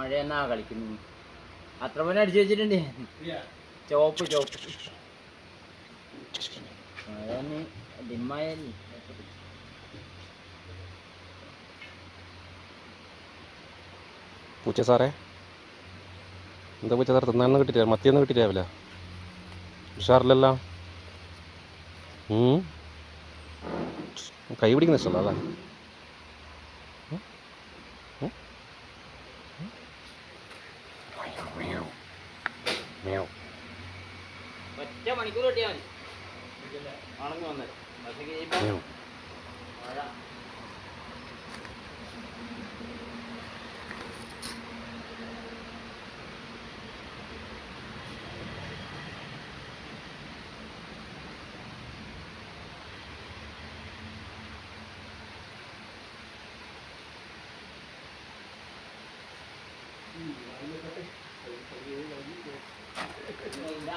മഴ എന്നാ കളിക്കുന്നു. അത്ര പോലെ അടിച്ചു വെച്ചിട്ടുണ്ട്. ചോപ്പ് മഴ ഡിമ്മായാലേ. പൂച്ച സാറേ, എന്താ പൂച്ച സാറേ തിന്നാനൊന്നും കിട്ടിയില്ല? മത്തിയൊന്നും കിട്ടിയില്ല? ഉഷാറില്ലല്ലോ. കൈ പിടിക്കുന്ന ഇഷ്ടമല്ല അല്ലേ? ഒറ്റ മണിക്കൂർ കിട്ടിയാൽ മതി ഉണങ്ങി വന്നത്. മഴ ഇല്ല.